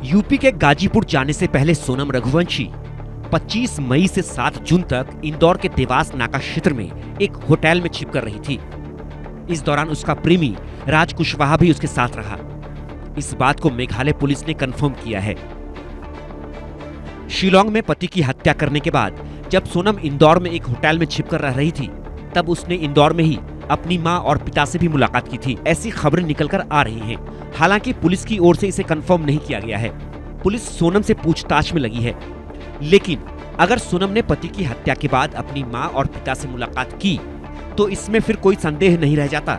UP के गाजीपुर जाने से पहले सोनम रघुवंशी 25 मई से 7 जून तक इंदौर के देवास नाका क्षेत्र में एक होटल में छिपकर रही थी। इस दौरान उसका प्रेमी राज कुशवाहा भी उसके साथ रहा। इस बात को मेघालय पुलिस ने कंफर्म किया है। शिलोंग में पति की हत्या करने के बाद जब सोनम इंदौर में एक होटल में छिपकर रह रही थी, तब उसने इंदौर में ही अपनी मां और पिता से भी मुलाकात की थी। ऐसी खबरें निकलकर आ रही हैं। हालांकि पुलिस की ओर से इसे कंफर्म नहीं किया गया है। पुलिस सोनम से पूछताछ में लगी है। लेकिन अगर सोनम ने पति की हत्या के बाद अपनी मां और पिता से मुलाकात की, तो इसमें फिर कोई संदेह नहीं रह जाता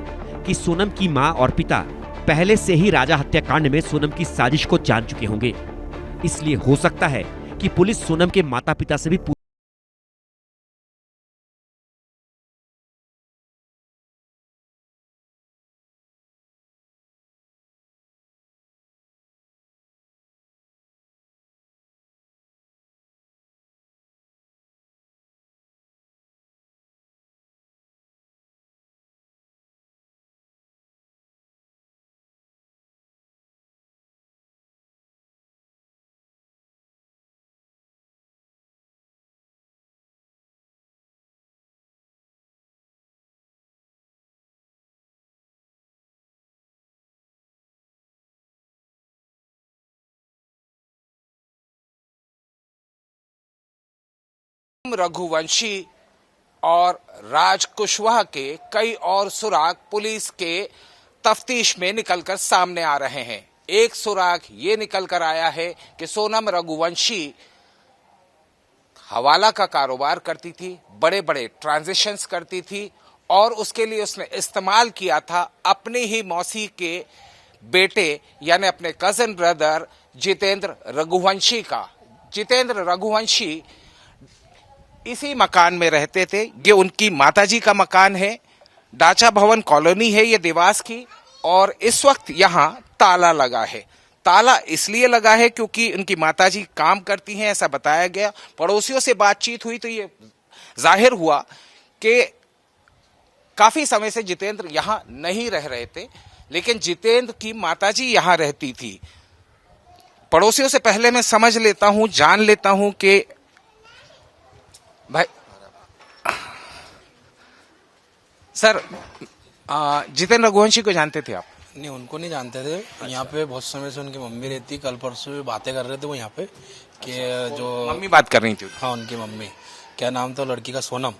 कि सोनम की मां और पिता पहले से ही राजा हत्याकांड में सोनम की साजिश को जान चुके होंगे। इसलिए हो सकता है कि पुलिस सोनम के माता पिता से भी रघुवंशी और राज कुशवाहा के कई और सुराग पुलिस के तफ्तीश में निकलकर सामने आ रहे हैं। एक सुराग ये निकलकर आया है कि सोनम रघुवंशी हवाला का कारोबार करती थी, बड़े बड़े ट्रांजैक्शंस करती थी और उसके लिए उसने इस्तेमाल किया था अपनी ही मौसी के बेटे यानी अपने कजन ब्रदर जितेंद्र रघुवंशी का। जितेंद्र रघुवंशी इसी मकान में रहते थे। ये उनकी माताजी का मकान है। डाचा भवन कॉलोनी है ये देवास की। और इस वक्त यहाँ ताला लगा है। ताला इसलिए लगा है क्योंकि उनकी माताजी काम करती हैं, ऐसा बताया गया। पड़ोसियों से बातचीत हुई तो ये जाहिर हुआ कि काफी समय से जितेंद्र यहाँ नहीं रह रहे थे, लेकिन जितेंद्र की माताजी यहाँ रहती थी। पड़ोसियों से पहले मैं समझ लेता हूँ, जान लेता हूँ कि भाई सर, जितेंद्र रघुवंशी को जानते थे आप? नहीं, उनको नहीं जानते थे। अच्छा। यहाँ पे बहुत समय से उनकी मम्मी रहती। कल परसों भी बातें कर रहे थे वो यहाँ पे कि जो मम्मी बात कर रही थी। हाँ, उनकी मम्मी, क्या नाम था लड़की का? सोनम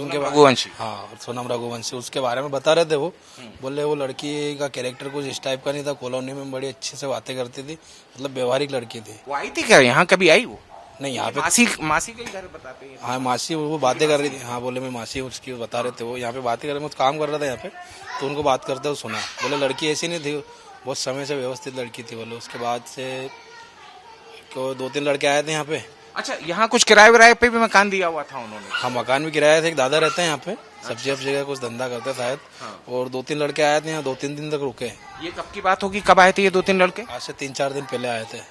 के रघुवंशी। हाँ, सोनम रघुवंशी, उसके बारे में बता रहे थे वो। बोले वो लड़की का कैरेक्टर कुछ इस टाइप का नहीं था। कॉलोनी में बड़ी अच्छे से बातें करती थी, मतलब व्यवहारिक लड़की थी। वो आई थी क्या यहाँ? कभी आई वो? नहीं, यहाँ पे मासी के घर बताते हैं। हाँ, मासी वो बातें कर रही थी। हाँ, बोले मैं मासी उसकी बता रहे थे। वो यहाँ पे बातें कर रहे, मैं काम कर रहा था यहाँ पे, तो उनको बात करते हुए सुना। बोले लड़की ऐसी नहीं थी, बहुत समय से व्यवस्थित लड़की थी। बोले उसके बाद से 2-3 लड़के आए थे यहाँ पे। अच्छा, यहाँ कुछ किराए पे भी मकान दिया हुआ था उन्होंने? हाँ, मकान भी किराया था। एक दादा रहते हैं यहाँ पे, सब्जी वब्जी का कुछ धंधा करते शायद। और 2-3 लड़के आए थे यहाँ, 2-3 दिन तक रुके। ये कब की बात होगी? कब आए थे ये 2-3 लड़के? आज से 3-4 दिन पहले आए थे।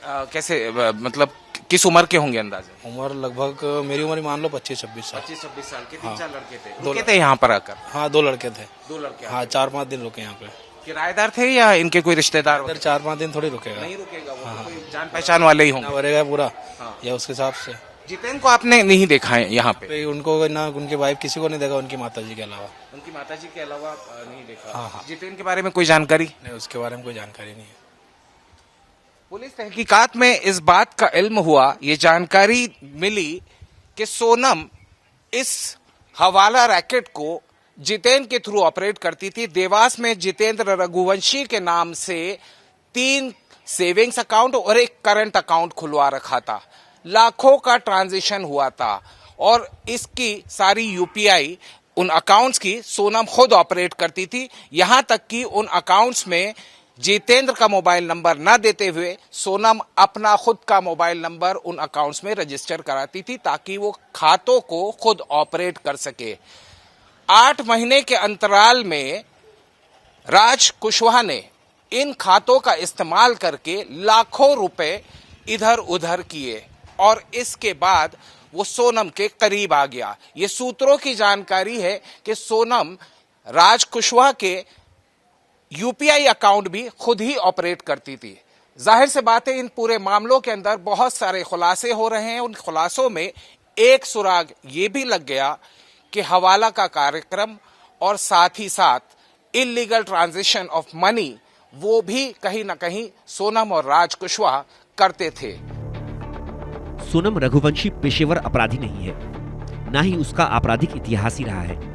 कैसे, मतलब किस उम्र के होंगे अंदाजा? उम्र लगभग मेरी उम्र मान लो 25-26 साल। 25-26 साल के। हाँ। 3-4 लड़के थे। दो रुके थे यहाँ पर आकर? हाँ, 2 लड़के थे। 2 लड़के? हाँ, 4-5 दिन रुके यहाँ पे। किराएदार थे या इनके कोई रिश्तेदार? 4-5 दिन थोड़ी रुकेगा। नहीं रुकेगा वो। हाँ। कोई जान पहचान वाले ही होंगे। भरेगा पूरा। हाँ। या उसके हिसाब से। जितेंद्र को आपने नहीं देखा है यहाँ पे? उनको ना, उनके वाइफ किसी को नहीं देखा, उनकी माताजी के अलावा। उनकी माताजी के अलावा नहीं देखा? हाँ। जितेंद्र के बारे में कोई जानकारी? नहीं, उसके बारे में कोई जानकारी नहीं है। पुलिस तहकीकात में इस बात का इल्म हुआ, ये जानकारी मिली कि सोनम इस हवाला रैकेट को जितेंद्र के थ्रू ऑपरेट करती थी। देवास में जितेंद्र रघुवंशी के नाम से 3 सेविंग्स अकाउंट और एक करंट अकाउंट खुलवा रखा था। लाखों का ट्रांजैक्शन हुआ था और इसकी सारी यूपीआई उन अकाउंट्स की सोनम खुद ऑपरेट करती थी। यहां तक कि उन अकाउंट्स में जितेंद्र का मोबाइल नंबर न देते हुए सोनम अपना खुद का मोबाइल नंबर उन अकाउंट्स में रजिस्टर कराती थी ताकि वो खातों को खुद ऑपरेट कर सके। 8 महीने के अंतराल में राज कुशवाहा ने इन खातों का इस्तेमाल करके लाखों रुपए इधर उधर किए और इसके बाद वो सोनम के करीब आ गया। ये सूत्रों की जानकारी है कि सोनम राज कुशवाहा के यूपीआई अकाउंट भी खुद ही ऑपरेट करती थी। जाहिर से बात है इन पूरे मामलों के अंदर बहुत सारे खुलासे हो रहे हैं। उन खुलासों में एक सुराग ये भी लग गया कि हवाला का कार्यक्रम और साथ ही साथ इलीगल ट्रांजिशन ऑफ मनी वो भी कहीं ना कहीं सोनम और राज कुशवाहा करते थे। सोनम रघुवंशी पेशेवर अपराधी नहीं है, ना ही उसका आपराधिक इतिहास ही रहा है।